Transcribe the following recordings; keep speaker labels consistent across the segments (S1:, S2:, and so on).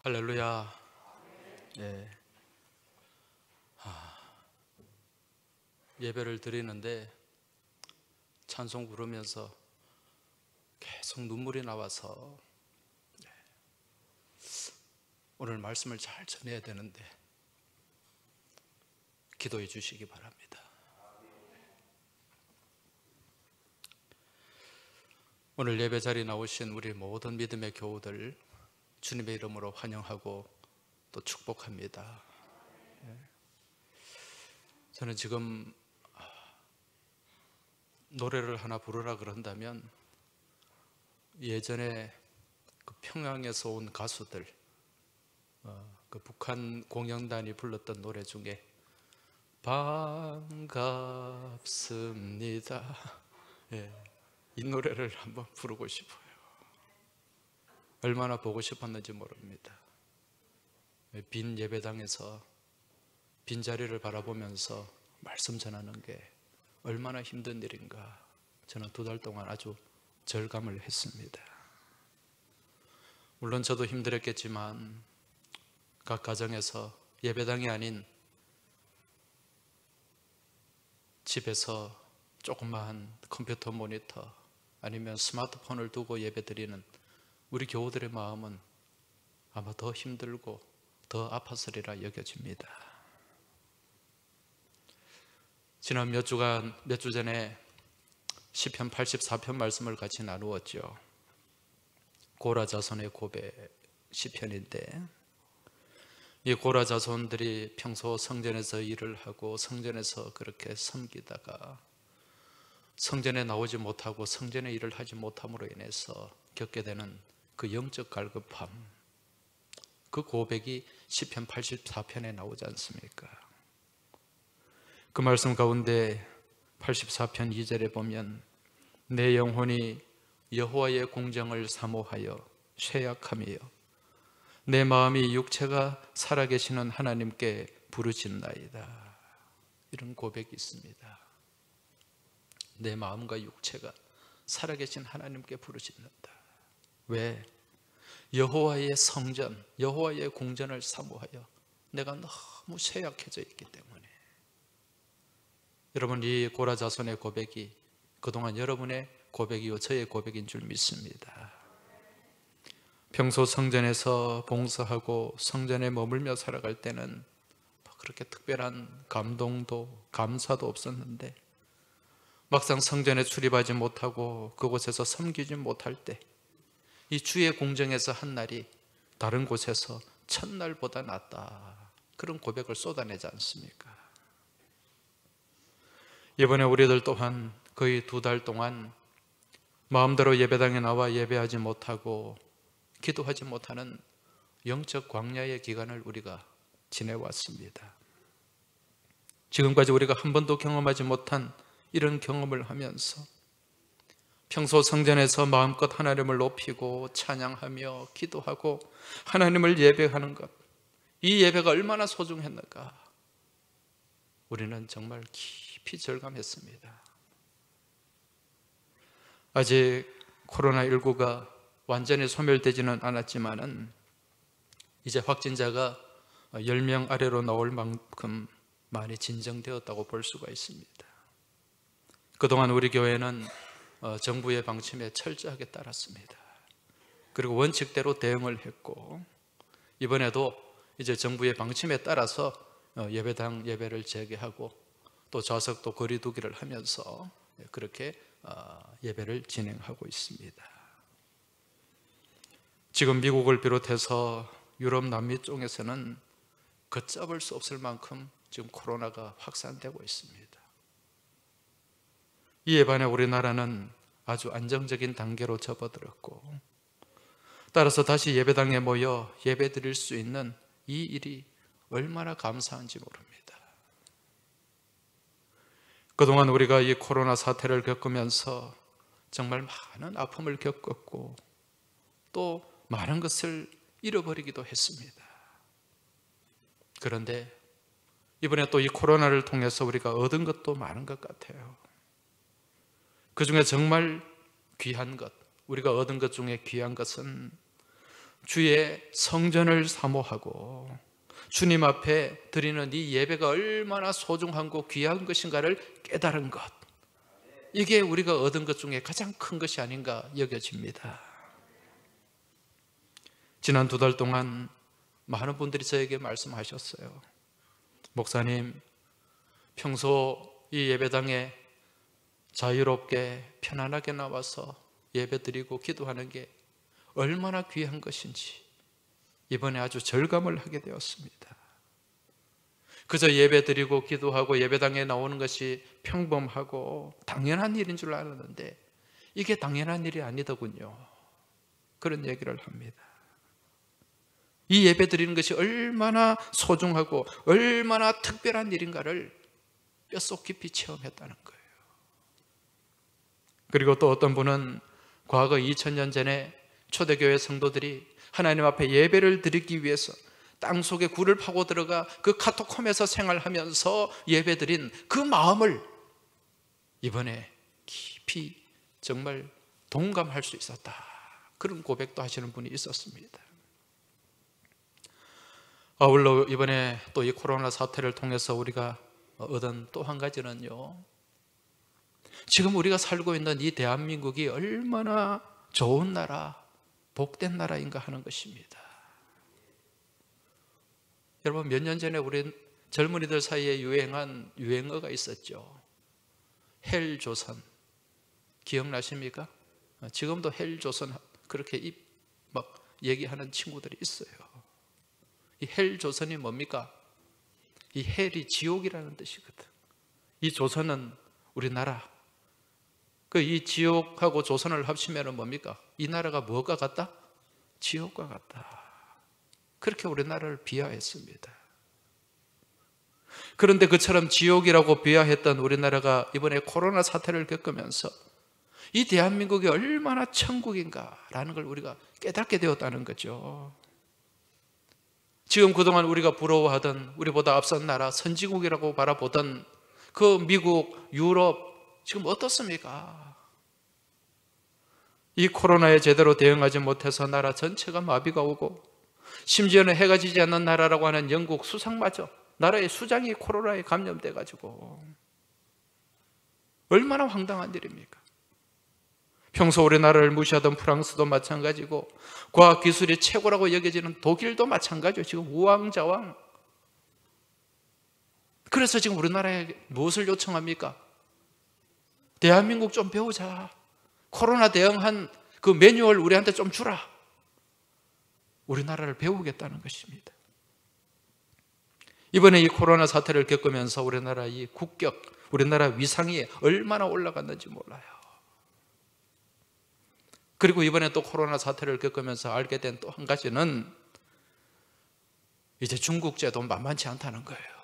S1: 할렐루야. 예. 예배를 드리는데 찬송 부르면서 계속 눈물이 나와서 오늘 말씀을 잘 전해야 되는데 기도해 주시기 바랍니다. 오늘 예배 자리에 나오신 우리 모든 믿음의 교우들 주님의 이름으로 환영하고 또 축복합니다. 저는 지금 노래를 하나 부르라 그런다면 예전에 그 평양에서 온 가수들, 그 북한 공연단이 불렀던 노래 중에 반갑습니다. 이 노래를 한번 부르고 싶어요. 얼마나 보고 싶었는지 모릅니다. 빈 예배당에서 빈자리를 바라보면서 말씀 전하는 게 얼마나 힘든 일인가. 저는 2달 동안 아주 절감을 했습니다. 물론 저도 힘들었겠지만 각 가정에서 예배당이 아닌 집에서 조그마한 컴퓨터 모니터 아니면 스마트폰을 두고 예배드리는 우리 교우들의 마음은 아마 더 힘들고 더 아팠으리라 여겨집니다. 지난 몇 주 전에 시편 84편 말씀을 같이 나누었죠. 고라 자손의 고백 시편인데, 이 고라 자손들이 평소 성전에서 일을 하고 성전에서 그렇게 섬기다가 성전에 나오지 못하고 성전의 일을 하지 못함으로 인해서 겪게 되는 그 영적 갈급함, 그 고백이 시편 84편에 나오지 않습니까? 그 말씀 가운데 84편 2절에 보면 내 영혼이 여호와의 공정을 사모하여 쇠약하며 내 마음이 육체가 살아계시는 하나님께 부르짖나이다. 이런 고백이 있습니다. 내 마음과 육체가 살아계신 하나님께 부르짖는다. 왜? 여호와의 성전, 여호와의 공전을 사모하여 내가 너무 쇠약해져 있기 때문에. 여러분, 이 고라 자손의 고백이 그동안 여러분의 고백이요 저의 고백인 줄 믿습니다. 평소 성전에서 봉사하고 성전에 머물며 살아갈 때는 그렇게 특별한 감동도 감사도 없었는데 막상 성전에 출입하지 못하고 그곳에서 섬기지 못할 때 이 주의 공정에서 한 날이 다른 곳에서 첫날보다 낫다, 그런 고백을 쏟아내지 않습니까? 이번에 우리들 또한 거의 2달 동안 마음대로 예배당에 나와 예배하지 못하고 기도하지 못하는 영적 광야의 기간을 우리가 지내왔습니다. 지금까지 우리가 한 번도 경험하지 못한 이런 경험을 하면서 평소 성전에서 마음껏 하나님을 높이고 찬양하며 기도하고 하나님을 예배하는 것, 이 예배가 얼마나 소중했는가 우리는 정말 깊이 절감했습니다. 아직 코로나19가 완전히 소멸되지는 않았지만은 이제 확진자가 10명 아래로 나올 만큼 많이 진정되었다고 볼 수가 있습니다. 그동안 우리 교회는 정부의 방침에 철저하게 따랐습니다. 그리고 원칙대로 대응을 했고, 이번에도 이제 정부의 방침에 따라서 예배당 예배를 재개하고 또 좌석도 거리 두기를 하면서 그렇게 예배를 진행하고 있습니다. 지금 미국을 비롯해서 유럽 남미 쪽에서는 걷잡을 수 없을 만큼 지금 코로나가 확산되고 있습니다. 이에 반해 우리나라는 아주 안정적인 단계로 접어들었고, 따라서 다시 예배당에 모여 예배 드릴 수 있는 이 일이 얼마나 감사한지 모릅니다. 그동안 우리가 이 코로나 사태를 겪으면서 정말 많은 아픔을 겪었고 또 많은 것을 잃어버리기도 했습니다. 그런데 이번에 또 이 코로나를 통해서 우리가 얻은 것도 많은 것 같아요. 그 중에 정말 귀한 것, 우리가 얻은 것 중에 귀한 것은 주의 성전을 사모하고 주님 앞에 드리는 이 예배가 얼마나 소중하고 귀한 것인가를 깨달은 것, 이게 우리가 얻은 것 중에 가장 큰 것이 아닌가 여겨집니다. 지난 2달 동안 많은 분들이 저에게 말씀하셨어요. 목사님, 평소 이 예배당에 자유롭게 편안하게 나와서 예배드리고 기도하는 게 얼마나 귀한 것인지 이번에 아주 절감을 하게 되었습니다. 그저 예배드리고 기도하고 예배당에 나오는 것이 평범하고 당연한 일인 줄 알았는데 이게 당연한 일이 아니더군요. 그런 얘기를 합니다. 이 예배드리는 것이 얼마나 소중하고 얼마나 특별한 일인가를 뼛속 깊이 체험했다는 거예요. 그리고 또 어떤 분은 과거 2000년 전에 초대교회 성도들이 하나님 앞에 예배를 드리기 위해서 땅속에 굴을 파고 들어가 그 카토콤에서 생활하면서 예배드린 그 마음을 이번에 깊이 정말 동감할 수 있었다, 그런 고백도 하시는 분이 있었습니다. 아울러 이번에 또 이 코로나 사태를 통해서 우리가 얻은 또 한 가지는요, 지금 우리가 살고 있는 이 대한민국이 얼마나 좋은 나라, 복된 나라인가 하는 것입니다. 여러분, 몇 년 전에 우리 젊은이들 사이에 유행한 유행어가 있었죠. 헬조선, 기억나십니까? 지금도 헬조선 그렇게 막 얘기하는 친구들이 있어요. 이 헬조선이 뭡니까? 이 헬이 지옥이라는 뜻이거든. 이 조선은 우리나라, 이 지옥하고 조선을 합치면 뭡니까? 이 나라가 뭐가 같다? 지옥과 같다. 그렇게 우리나라를 비하했습니다. 그런데 그처럼 지옥이라고 비하했던 우리나라가 이번에 코로나 사태를 겪으면서 이 대한민국이 얼마나 천국인가라는 걸 우리가 깨닫게 되었다는 거죠. 지금 그동안 우리가 부러워하던, 우리보다 앞선 나라, 선진국이라고 바라보던 그 미국, 유럽, 지금 어떻습니까? 이 코로나에 제대로 대응하지 못해서 나라 전체가 마비가 오고, 심지어는 해가 지지 않는 나라라고 하는 영국 수상마저 나라의 수장이 코로나에 감염돼 가지고 얼마나 황당한 일입니까? 평소 우리나라를 무시하던 프랑스도 마찬가지고, 과학기술이 최고라고 여겨지는 독일도 마찬가지예요. 지금 우왕좌왕. 그래서 지금 우리나라에 무엇을 요청합니까? 대한민국 좀 배우자. 코로나 대응한 그 매뉴얼 우리한테 좀 주라. 우리나라를 배우겠다는 것입니다. 이번에 이 코로나 사태를 겪으면서 우리나라 이 국격, 우리나라 위상이 얼마나 올라갔는지 몰라요. 그리고 이번에 또 코로나 사태를 겪으면서 알게 된 또 한 가지는 이제 중국제도 만만치 않다는 거예요.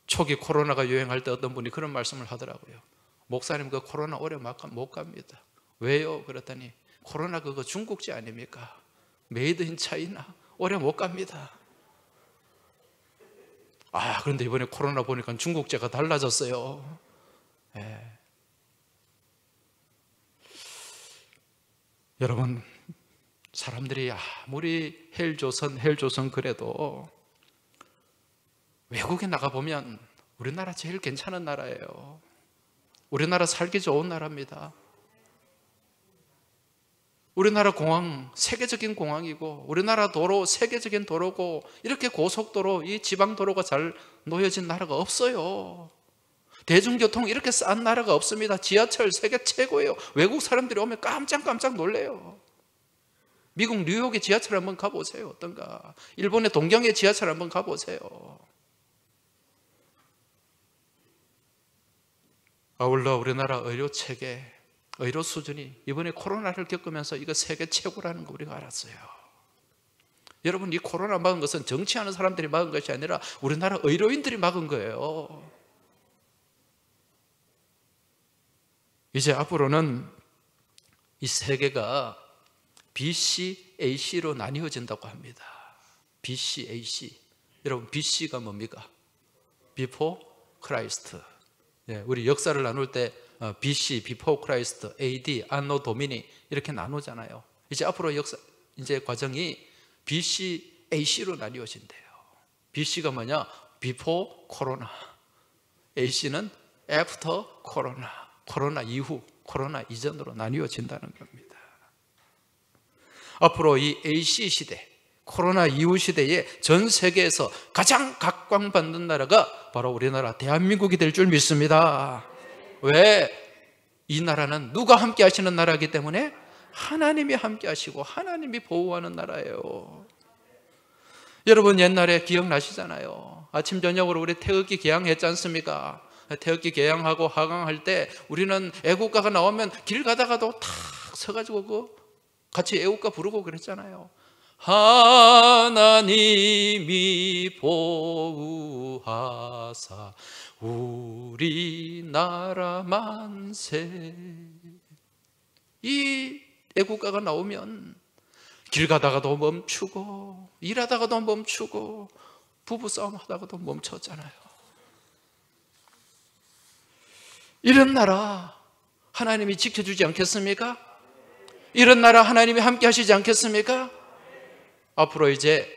S1: 초기 코로나가 유행할 때 어떤 분이 그런 말씀을 하더라고요. 목사님, 그 코로나 오래 못 갑니다. 왜요? 그랬더니 코로나 그거 중국제 아닙니까? 메이드 인 차이나, 오래 못 갑니다. 그런데 이번에 코로나 보니까 중국제가 달라졌어요. 네. 여러분, 사람들이 아무리 헬조선 그래도 외국에 나가보면 우리나라 제일 괜찮은 나라예요. 우리나라 살기 좋은 나라입니다. 우리나라 공항 세계적인 공항이고, 우리나라 도로 세계적인 도로고, 이렇게 고속도로, 이 지방도로가 잘 놓여진 나라가 없어요. 대중교통 이렇게 싼 나라가 없습니다. 지하철 세계 최고예요. 외국 사람들이 오면 깜짝 놀래요. 미국 뉴욕의 지하철 한번 가보세요. 어떤가? 일본의 동경의 지하철 한번 가보세요. 아울러 우리나라 의료체계, 의료 수준이 이번에 코로나를 겪으면서 이거 세계 최고라는 거 우리가 알았어요. 여러분, 이 코로나 막은 것은 정치하는 사람들이 막은 것이 아니라 우리나라 의료인들이 막은 거예요. 이제 앞으로는 이 세계가 BC-AC로 나뉘어진다고 합니다. BC-AC. 여러분, BC가 뭡니까? Before Christ. 우리 역사를 나눌 때 BC, Before Christ, AD, Anno Domini 이렇게 나누잖아요. 이제 앞으로 이제 과정이 BC, AC로 나뉘어진대요. BC가 뭐냐? Before Corona. AC는 After Corona. 코로나 이후, 코로나 이전으로 나뉘어진다는 겁니다. 앞으로 이 AC 시대, 코로나 이후 시대에 전 세계에서 가장 각광받는 나라가 바로 우리나라 대한민국이 될 줄 믿습니다. 왜? 이 나라는 누가 함께 하시는 나라이기 때문에 하나님이 함께 하시고 하나님이 보호하는 나라예요. 여러분 옛날에 기억나시잖아요. 아침 저녁으로 우리 태극기 개항했지 않습니까? 태극기 개항하고 하강할 때 우리는 애국가가 나오면 길 가다가도 탁 서가지고 같이 애국가 부르고 그랬잖아요. 하나님이 보호하사 우리나라 만세. 이 애국가가 나오면 길 가다가도 멈추고 일하다가도 멈추고 부부싸움 하다가도 멈췄잖아요. 이런 나라 하나님이 지켜주지 않겠습니까? 이런 나라 하나님이 함께 하시지 않겠습니까? 앞으로 이제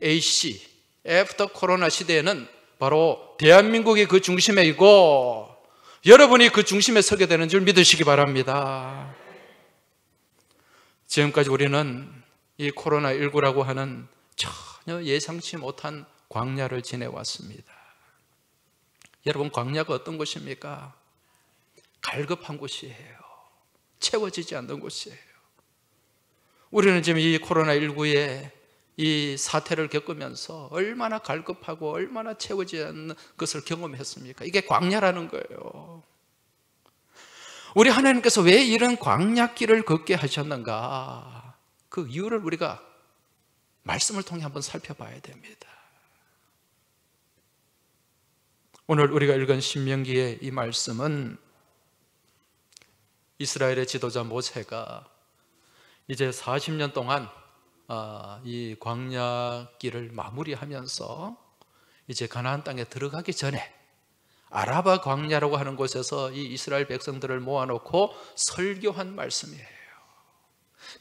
S1: AC, 애프터 코로나 시대에는 바로 대한민국이 그 중심에 있고 여러분이 그 중심에 서게 되는 줄 믿으시기 바랍니다. 지금까지 우리는 이 코로나19라고 하는 전혀 예상치 못한 광야를 지내왔습니다. 여러분 광야가 어떤 곳입니까? 갈급한 곳이에요. 채워지지 않는 곳이에요. 우리는 지금 이 코로나19의 이 사태를 겪으면서 얼마나 갈급하고 얼마나 채워지지 않는 것을 경험했습니까? 이게 광야라는 거예요. 우리 하나님께서 왜 이런 광야길을 걷게 하셨는가? 그 이유를 우리가 말씀을 통해 한번 살펴봐야 됩니다. 오늘 우리가 읽은 신명기의 이 말씀은 이스라엘의 지도자 모세가 이제 40년 동안 이 광야길을 마무리하면서 이제 가나안 땅에 들어가기 전에 아라바 광야라고 하는 곳에서 이 이스라엘 백성들을 모아놓고 설교한 말씀이에요.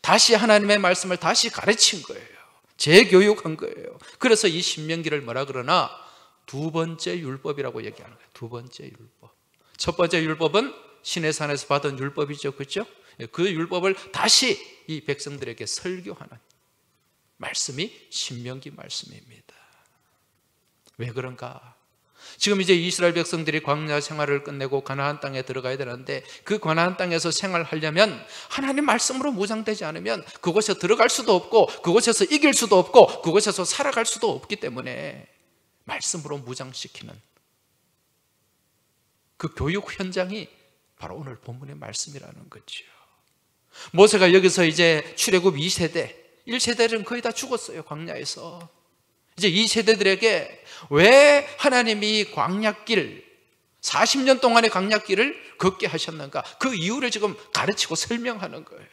S1: 다시 하나님의 말씀을 다시 가르친 거예요. 재교육한 거예요. 그래서 이 신명기를 뭐라 그러나 두 번째 율법이라고 얘기하는 거예요. 두 번째 율법. 첫 번째 율법은 시내산에서 받은 율법이죠, 그렇죠? 그 율법을 다시 이 백성들에게 설교하는 말씀이 신명기 말씀입니다. 왜 그런가? 지금 이제 이스라엘 백성들이 광야 생활을 끝내고 가나안 땅에 들어가야 되는데 그 가나안 땅에서 생활하려면 하나님 말씀으로 무장되지 않으면 그곳에 들어갈 수도 없고 그곳에서 이길 수도 없고 그곳에서 살아갈 수도 없기 때문에 말씀으로 무장시키는 그 교육 현장이 바로 오늘 본문의 말씀이라는 거죠. 모세가 여기서 이제 출애굽 2세대, 1세대는 거의 다 죽었어요. 광야에서. 이제 2세대들에게 왜 하나님이 광야길 40년 동안의 광야길을 걷게 하셨는가? 그 이유를 지금 가르치고 설명하는 거예요.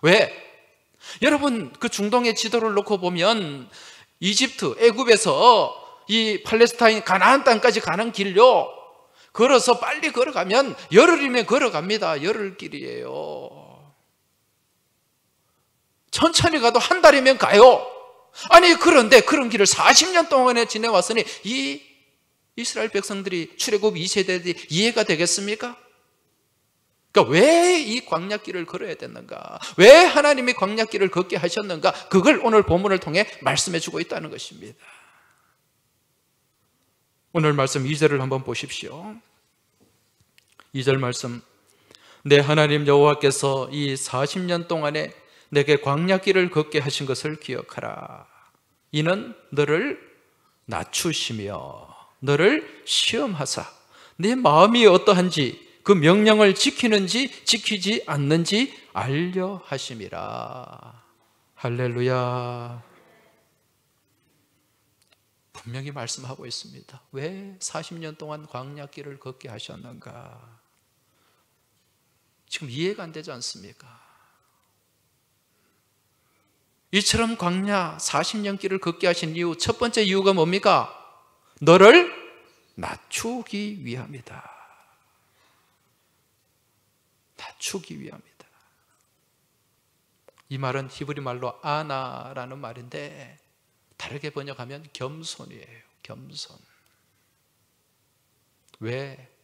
S1: 왜? 여러분 그 중동의 지도를 놓고 보면 이집트, 애굽에서 이 팔레스타인 가나안 땅까지 가는 길요 걸어서 빨리 걸어가면 열흘이면 걸어갑니다. 열흘길이에요. 천천히 가도 한 달이면 가요. 아니 그런데 그런 길을 40년 동안에 지내왔으니 이 이스라엘 백성들이 출애굽 2세대들이 이해가 되겠습니까? 그러니까 왜 이 광야길을 걸어야 됐는가? 왜 하나님이 광야길을 걷게 하셨는가? 그걸 오늘 본문을 통해 말씀해 주고 있다는 것입니다. 오늘 말씀 2절을 한번 보십시오. 2절 말씀, 내 하나님 여호와께서 이 40년 동안에 내게 광야길을 걷게 하신 것을 기억하라. 이는 너를 낮추시며 너를 시험하사 네 마음이 어떠한지 그 명령을 지키는지 지키지 않는지 알려 하심이라. 할렐루야. 분명히 말씀하고 있습니다. 왜 40년 동안 광야길을 걷게 하셨는가? 지금 이해가 안 되지 않습니까? 이처럼 광야 40년 길을 걷게 하신 이유, 첫 번째 이유가 뭡니까? 너를 낮추기 위함이다. 낮추기 위함이다. 이 말은 히브리 말로 아나라는 말인데 다르게 번역하면 겸손이에요. 겸손. 왜?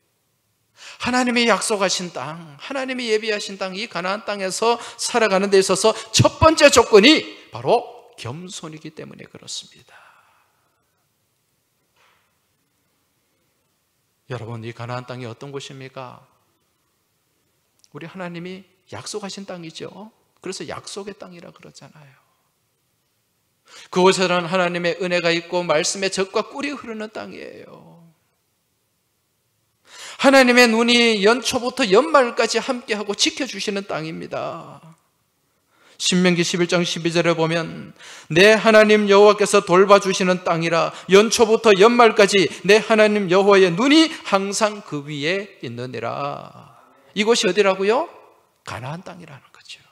S1: 하나님이 약속하신 땅, 하나님이 예비하신 땅, 이 가나안 땅에서 살아가는 데 있어서 첫 번째 조건이 바로 겸손이기 때문에 그렇습니다. 여러분, 이 가나안 땅이 어떤 곳입니까? 우리 하나님이 약속하신 땅이죠. 그래서 약속의 땅이라 그러잖아요. 그곳에는 하나님의 은혜가 있고 말씀의 젖과 꿀이 흐르는 땅이에요. 하나님의 눈이 연초부터 연말까지 함께하고 지켜주시는 땅입니다. 신명기 11장 12절에 보면 내 하나님 여호와께서 돌봐주시는 땅이라 연초부터 연말까지 내 하나님 여호와의 눈이 항상 그 위에 있느니라. 이곳이 어디라고요? 가나안 땅이라는 거죠.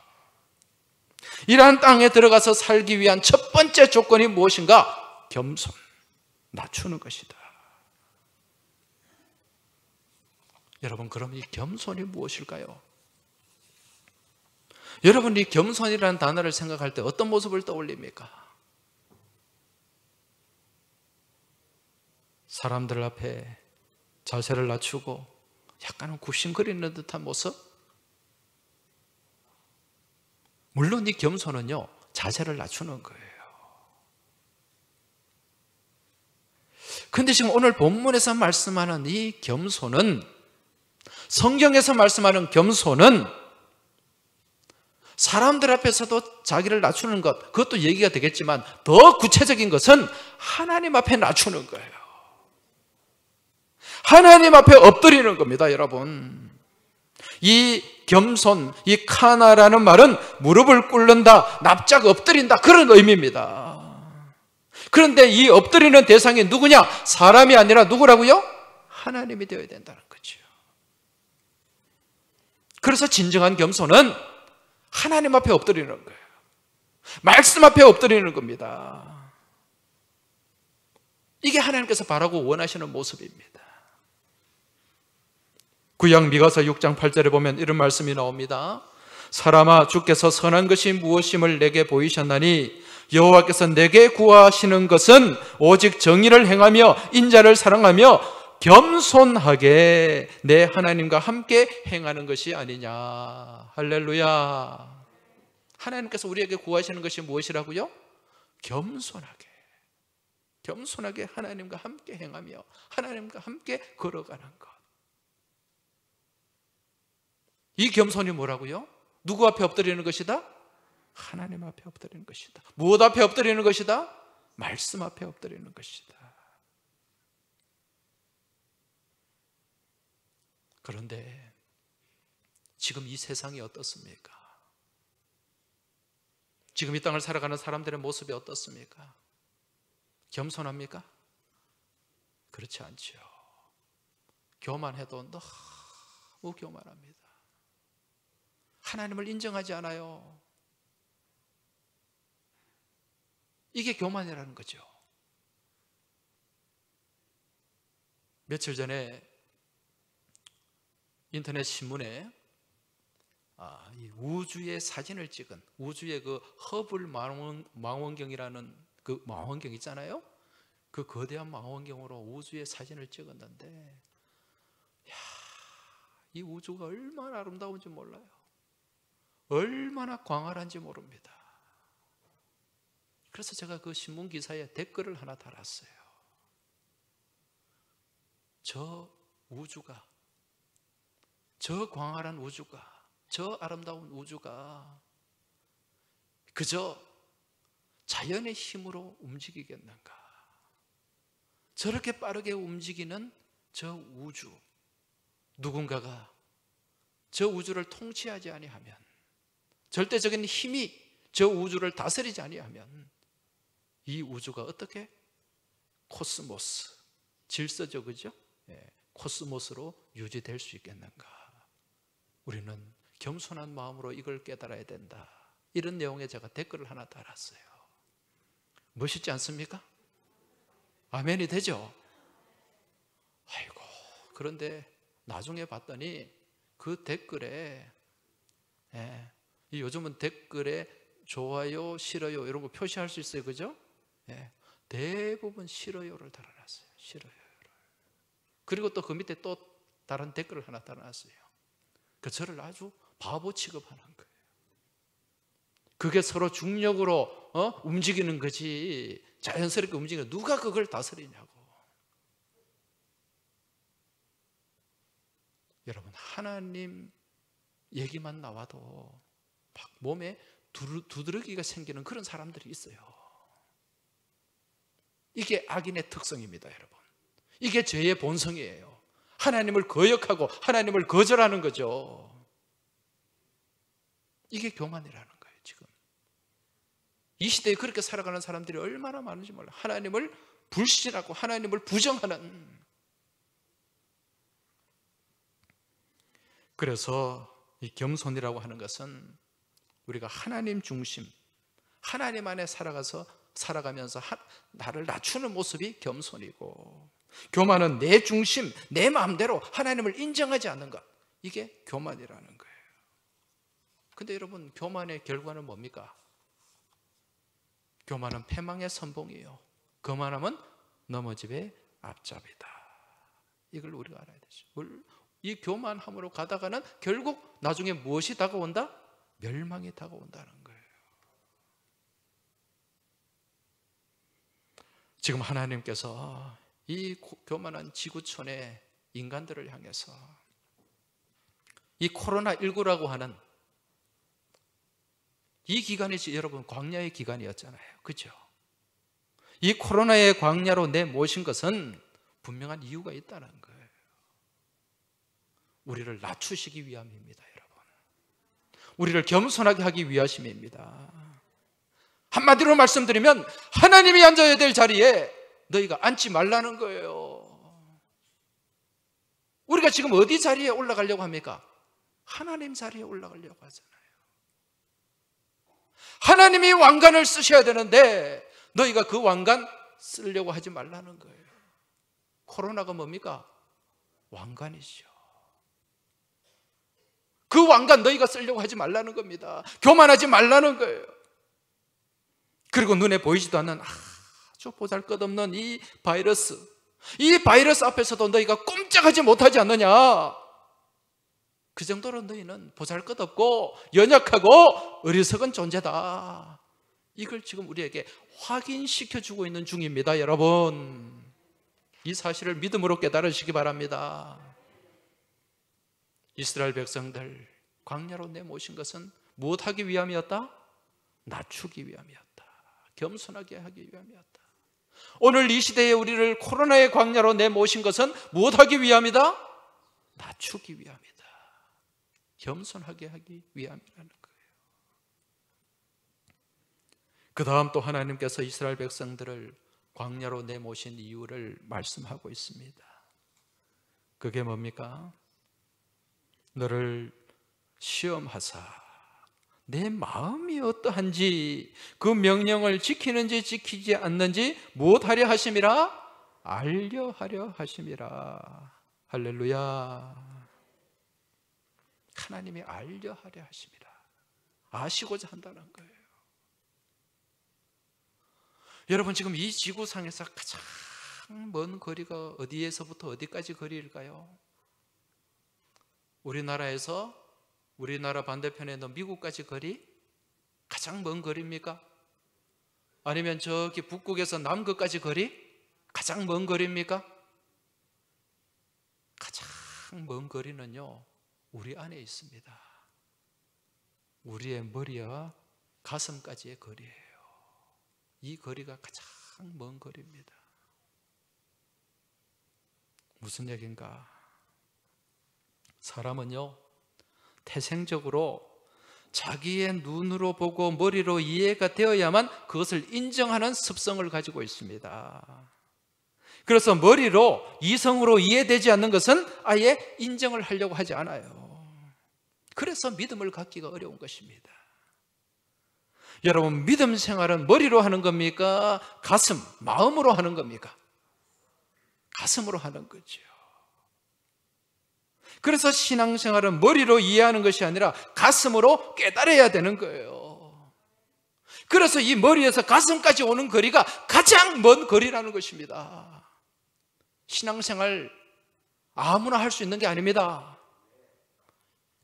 S1: 이러한 땅에 들어가서 살기 위한 첫 번째 조건이 무엇인가? 겸손, 낮추는 것이다. 여러분, 그럼 이 겸손이 무엇일까요? 여러분, 이 겸손이라는 단어를 생각할 때 어떤 모습을 떠올립니까? 사람들 앞에 자세를 낮추고 약간은 굽신거리는 듯한 모습? 물론 이 겸손은요, 자세를 낮추는 거예요. 그런데 지금 오늘 본문에서 말씀하는 이 겸손은, 성경에서 말씀하는 겸손은 사람들 앞에서도 자기를 낮추는 것, 그것도 얘기가 되겠지만 더 구체적인 것은 하나님 앞에 낮추는 거예요. 하나님 앞에 엎드리는 겁니다, 여러분. 이 겸손, 이 카나라는 말은 무릎을 꿇는다, 납작 엎드린다, 그런 의미입니다. 그런데 이 엎드리는 대상이 누구냐? 사람이 아니라 누구라고요? 하나님이 되어야 된다는 거죠. 그래서 진정한 겸손은 하나님 앞에 엎드리는 거예요. 말씀 앞에 엎드리는 겁니다. 이게 하나님께서 바라고 원하시는 모습입니다. 구약 미가서 6장 8절에 보면 이런 말씀이 나옵니다. 사람아, 주께서 선한 것이 무엇임을 내게 보이셨나니 여호와께서 내게 구하시는 것은 오직 정의를 행하며 인자를 사랑하며 겸손하게 내 하나님과 함께 행하는 것이 아니냐. 할렐루야. 하나님께서 우리에게 구하시는 것이 무엇이라고요? 겸손하게 하나님과 함께 행하며 하나님과 함께 걸어가는 것. 이 겸손이 뭐라고요? 누구 앞에 엎드리는 것이다? 하나님 앞에 엎드리는 것이다. 무엇 앞에 엎드리는 것이다? 말씀 앞에 엎드리는 것이다. 그런데 지금 이 세상이 어떻습니까? 지금 이 땅을 살아가는 사람들의 모습이 어떻습니까? 겸손합니까? 그렇지 않죠. 교만해도 너무 교만합니다. 하나님을 인정하지 않아요. 이게 교만이라는 거죠. 며칠 전에 인터넷 신문에 이 우주의 사진을 찍은, 우주의 그 허블 망원경이라는 그 망원경 있잖아요. 그 거대한 망원경으로 우주의 사진을 찍었는데, 이 우주가 얼마나 아름다운지 몰라요. 얼마나 광활한지 모릅니다. 그래서 제가 그 신문 기사에 댓글을 하나 달았어요. 저 우주가, 저 광활한 우주가, 저 아름다운 우주가 그저 자연의 힘으로 움직이겠는가? 저렇게 빠르게 움직이는 저 우주, 누군가가 저 우주를 통치하지 아니하면, 절대적인 힘이 저 우주를 다스리지 아니하면 이 우주가 어떻게 코스모스, 질서적이죠? 코스모스로 유지될 수 있겠는가? 우리는 겸손한 마음으로 이걸 깨달아야 된다. 이런 내용에 제가 댓글을 하나 달았어요. 멋있지 않습니까? 아멘이 되죠? 아이고, 그런데 나중에 봤더니 그 댓글에, 요즘은 댓글에 좋아요, 싫어요 이런 거 표시할 수 있어요, 그죠? 예, 대부분 싫어요를 달아놨어요. 싫어요. 그리고 또 그 밑에 또 다른 댓글을 하나 달아놨어요. 그 저를 아주 바보 취급하는 거예요. 그게 서로 중력으로 움직이는 거지, 자연스럽게 움직이는, 누가 그걸 다스리냐고. 여러분, 하나님 얘기만 나와도 막 몸에 두드러기가 생기는 그런 사람들이 있어요. 이게 악인의 특성입니다, 여러분. 이게 죄의 본성이에요. 하나님을 거역하고 하나님을 거절하는 거죠. 이게 교만이라는 거예요. 지금 이 시대에 그렇게 살아가는 사람들이 얼마나 많은지 몰라요. 하나님을 불신하고 하나님을 부정하는. 그래서 이 겸손이라고 하는 것은 우리가 하나님 중심, 하나님 안에 살아가면서 나를 낮추는 모습이 겸손이고, 교만은 내 중심, 내 마음대로 하나님을 인정하지 않는 것, 이게 교만이라는 거예요. 근데 여러분, 교만의 결과는 뭡니까? 교만은 패망의 선봉이에요. 거만함은 넘어집의 앞잡이다. 이걸 우리가 알아야 되죠. 이 교만함으로 가다가는 결국 나중에 무엇이 다가온다? 멸망이 다가온다는 거예요. 지금 하나님께서 이 교만한 지구촌의 인간들을 향해서 이 코로나19라고 하는 이 기간이 여러분 광야의 기간이었잖아요. 그렇죠? 이 코로나의 광야로 내모신 것은 분명한 이유가 있다는 거예요. 우리를 낮추시기 위함입니다, 여러분. 우리를 겸손하게 하기 위하심입니다. 한마디로 말씀드리면 하나님이 앉아야 될 자리에 너희가 앉지 말라는 거예요. 우리가 지금 어디 자리에 올라가려고 합니까? 하나님 자리에 올라가려고 하잖아요. 하나님이 왕관을 쓰셔야 되는데 너희가 그 왕관 쓰려고 하지 말라는 거예요. 코로나가 뭡니까? 왕관이죠. 그 왕관 너희가 쓰려고 하지 말라는 겁니다. 교만하지 말라는 거예요. 그리고 눈에 보이지도 않는 아주 보잘것없는 이 바이러스 앞에서도 너희가 꼼짝하지 못하지 않느냐. 그 정도로 너희는 보잘것없고 연약하고 어리석은 존재다. 이걸 지금 우리에게 확인시켜주고 있는 중입니다, 여러분. 이 사실을 믿음으로 깨달으시기 바랍니다. 이스라엘 백성들 광야로 내모신 것은 무엇하기 위함이었다? 낮추기 위함이었다. 겸손하게 하기 위함이었다. 오늘 이 시대에 우리를 코로나의 광야로 내모신 것은 무엇하기 위함이다? 낮추기 위함이다. 겸손하게 하기 위함이라는 거예요. 그 다음 또 하나님께서 이스라엘 백성들을 광야로 내모신 이유를 말씀하고 있습니다. 그게 뭡니까? 너를 시험하사 내 마음이 어떠한지, 그 명령을 지키는지 지키지 않는지 무엇하려 하심이라? 알려하려 하심이라. 할렐루야. 하나님이 알려하려 하심이라. 아시고자 한다는 거예요. 여러분, 지금 이 지구상에서 가장 먼 거리가 어디에서부터 어디까지 거리일까요? 우리나라 반대편에 있는 미국까지 거리? 가장 먼 거리입니까? 아니면 저기 북극에서 남극까지 거리? 가장 먼 거리입니까? 가장 먼 거리는요, 우리 안에 있습니다. 우리의 머리와 가슴까지의 거리예요. 이 거리가 가장 먼 거리입니다. 무슨 얘기인가? 사람은요, 태생적으로 자기의 눈으로 보고 머리로 이해가 되어야만 그것을 인정하는 습성을 가지고 있습니다. 그래서 머리로, 이성으로 이해되지 않는 것은 아예 인정을 하려고 하지 않아요. 그래서 믿음을 갖기가 어려운 것입니다. 여러분, 믿음 생활은 머리로 하는 겁니까? 가슴, 마음으로 하는 겁니까? 가슴으로 하는 거죠. 그래서 신앙생활은 머리로 이해하는 것이 아니라 가슴으로 깨달아야 되는 거예요. 그래서 이 머리에서 가슴까지 오는 거리가 가장 먼 거리라는 것입니다. 신앙생활 아무나 할 수 있는 게 아닙니다.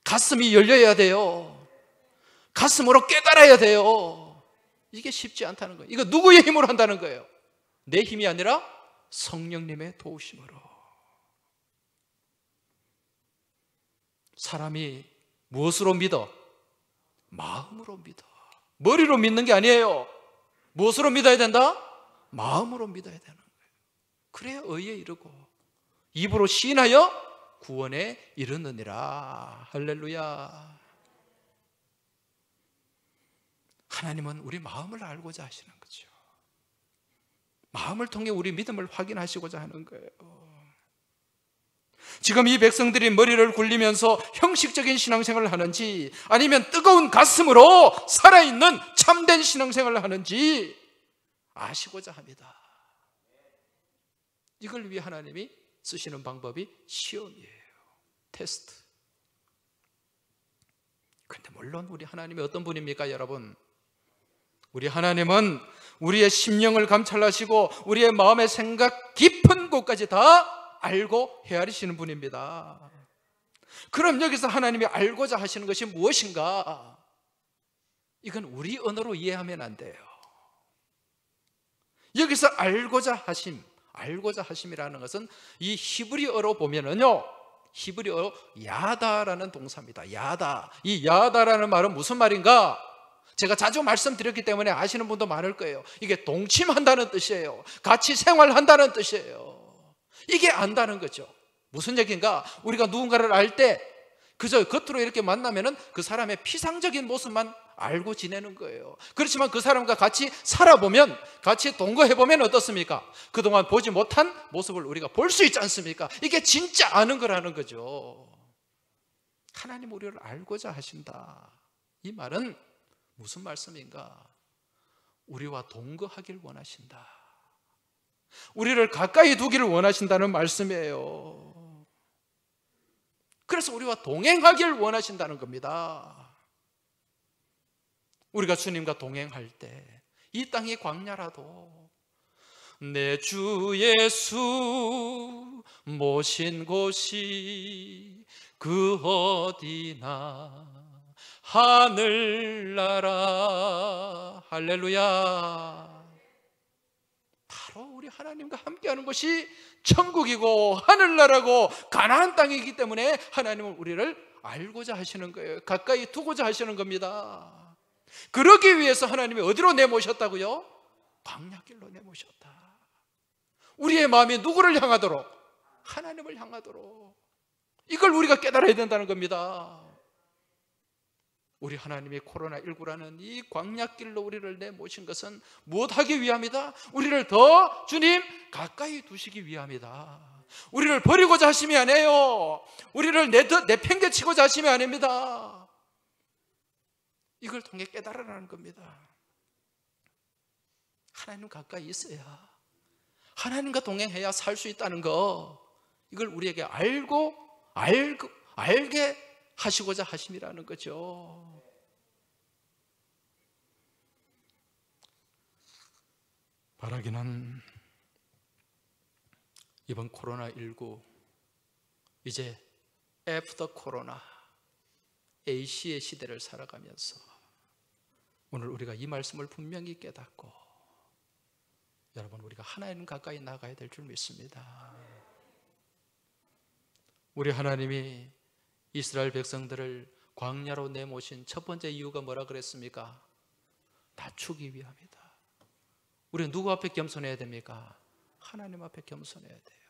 S1: 가슴이 열려야 돼요. 가슴으로 깨달아야 돼요. 이게 쉽지 않다는 거예요. 이거 누구의 힘으로 한다는 거예요? 내 힘이 아니라 성령님의 도우심으로. 사람이 무엇으로 믿어? 마음으로 믿어. 머리로 믿는 게 아니에요. 무엇으로 믿어야 된다? 마음으로 믿어야 되는 거예요. 그래야 의에 이르고 입으로 시인하여 구원에 이르느니라. 할렐루야. 하나님은 우리 마음을 알고자 하시는 거죠. 마음을 통해 우리 믿음을 확인하시고자 하는 거예요. 지금 이 백성들이 머리를 굴리면서 형식적인 신앙생활을 하는지 아니면 뜨거운 가슴으로 살아있는 참된 신앙생활을 하는지 아시고자 합니다. 이걸 위해 하나님이 쓰시는 방법이 시험이에요. 테스트. 그런데 물론 우리 하나님이 어떤 분입니까, 여러분? 우리 하나님은 우리의 심령을 감찰하시고 우리의 마음의 생각 깊은 곳까지 다 알고 헤아리시는 분입니다. 그럼 여기서 하나님이 알고자 하시는 것이 무엇인가? 이건 우리 언어로 이해하면 안 돼요. 여기서 알고자 하심이라는 것은 이 히브리어로 보면은요, 히브리어로 야다라는 동사입니다. 야다. 이 야다라는 말은 무슨 말인가? 제가 자주 말씀드렸기 때문에 아시는 분도 많을 거예요. 이게 동침한다는 뜻이에요. 같이 생활한다는 뜻이에요. 이게 안다는 거죠. 무슨 얘기인가? 우리가 누군가를 알 때 그저 겉으로 이렇게 만나면은 그 사람의 피상적인 모습만 알고 지내는 거예요. 그렇지만 그 사람과 같이 살아보면, 같이 동거해보면 어떻습니까? 그동안 보지 못한 모습을 우리가 볼 수 있지 않습니까? 이게 진짜 아는 거라는 거죠. 하나님 우리를 알고자 하신다. 이 말은 무슨 말씀인가? 우리와 동거하길 원하신다. 우리를 가까이 두기를 원하신다는 말씀이에요. 그래서 우리와 동행하길 원하신다는 겁니다. 우리가 주님과 동행할 때 이 땅이 광야라도 내 주 예수 모신 곳이 그 어디나 하늘나라. 할렐루야. 바로 우리 하나님과 함께하는 것이 천국이고 하늘나라고 가나안 땅이기 때문에 하나님은 우리를 알고자 하시는 거예요. 가까이 두고자 하시는 겁니다. 그러기 위해서 하나님이 어디로 내모셨다고요? 광야길로 내모셨다. 우리의 마음이 누구를 향하도록? 하나님을 향하도록. 이걸 우리가 깨달아야 된다는 겁니다. 우리 하나님이 코로나19라는 이 광야길로 우리를 내모신 것은 무엇하기 위함이다? 우리를 더 주님 가까이 두시기 위함이다. 우리를 버리고자 하심이 아니에요. 우리를 내팽개치고자 하심이 아닙니다. 이걸 통해 깨달으라는 겁니다. 하나님 가까이 있어야, 하나님과 동행해야 살 수 있다는 거, 이걸 우리에게 알게 하시고자 하심이라는 거죠. 바라기는 이번 코로나19 이제 애프터 코로나 AC의 시대를 살아가면서 오늘 우리가 이 말씀을 분명히 깨닫고 여러분 우리가 하나님 가까이 나가야 될 줄 믿습니다. 우리 하나님이 이스라엘 백성들을 광야로 내모신 첫 번째 이유가 뭐라 그랬습니까? 낮추기 위함이다. 우리는 누구 앞에 겸손해야 됩니까? 하나님 앞에 겸손해야 돼요.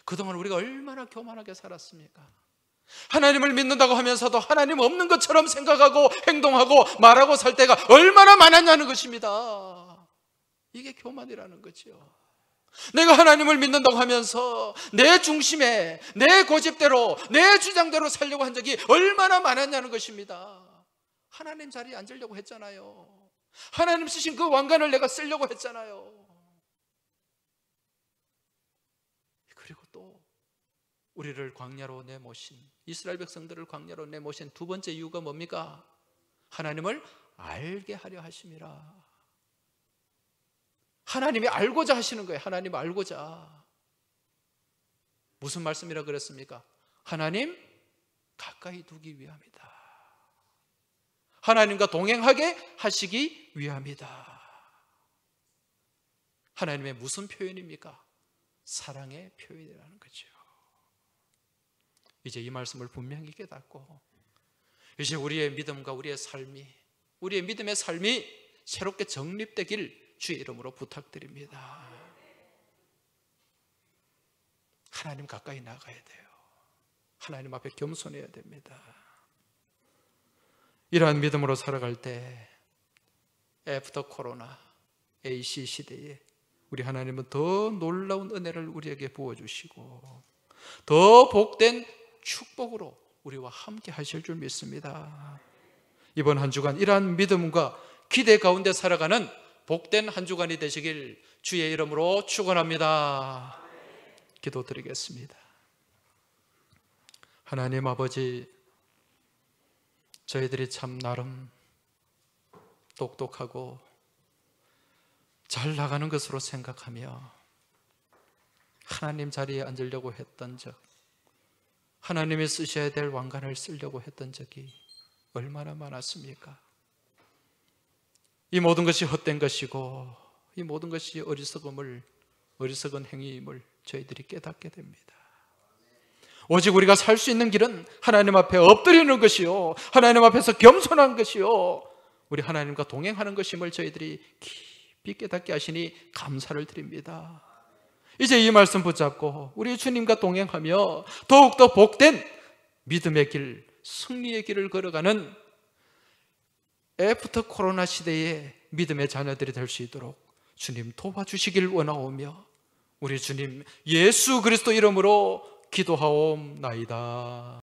S1: 그동안 우리가 얼마나 교만하게 살았습니까? 하나님을 믿는다고 하면서도 하나님 없는 것처럼 생각하고 행동하고 말하고 살 때가 얼마나 많았냐는 것입니다. 이게 교만이라는 거죠. 내가 하나님을 믿는다고 하면서 내 중심에, 내 고집대로, 내 주장대로 살려고 한 적이 얼마나 많았냐는 것입니다. 하나님 자리에 앉으려고 했잖아요. 하나님 쓰신 그 왕관을 내가 쓰려고 했잖아요. 그리고 또 우리를 광야로 내모신, 이스라엘 백성들을 광야로 내모신 두 번째 이유가 뭡니까? 하나님을 알게 하려 하심이라. 하나님이 알고자 하시는 거예요. 하나님 알고자. 무슨 말씀이라 그랬습니까? 하나님 가까이 두기 위함이다. 하나님과 동행하게 하시기 위함이다. 하나님의 무슨 표현입니까? 사랑의 표현이라는 거죠. 이제 이 말씀을 분명히 깨닫고 이제 우리의 믿음과 우리의 믿음의 삶이 새롭게 정립되길 주의 이름으로 부탁드립니다. 하나님 가까이 나가야 돼요. 하나님 앞에 겸손해야 됩니다. 이러한 믿음으로 살아갈 때 애프터 코로나 AC 시대에 우리 하나님은 더 놀라운 은혜를 우리에게 부어주시고 더 복된 축복으로 우리와 함께 하실 줄 믿습니다. 이번 한 주간 이러한 믿음과 기대 가운데 살아가는 복된 한 주간이 되시길 주의 이름으로 축원합니다. 기도드리겠습니다. 하나님 아버지, 저희들이 참 나름 똑똑하고 잘 나가는 것으로 생각하며 하나님 자리에 앉으려고 했던 적, 하나님이 쓰셔야 될 왕관을 쓰려고 했던 적이 얼마나 많았습니까? 이 모든 것이 헛된 것이고 이 모든 것이 어리석은 행위임을 저희들이 깨닫게 됩니다. 오직 우리가 살 수 있는 길은 하나님 앞에 엎드리는 것이요, 하나님 앞에서 겸손한 것이요, 우리 하나님과 동행하는 것임을 저희들이 깊이 깨닫게 하시니 감사를 드립니다. 이제 이 말씀 붙잡고 우리 주님과 동행하며 더욱더 복된 믿음의 길, 승리의 길을 걸어가는 애프터 코로나 시대의 믿음의 자녀들이 될 수 있도록 주님 도와주시길 원하오며 우리 주님 예수 그리스도 이름으로 기도하옵나이다.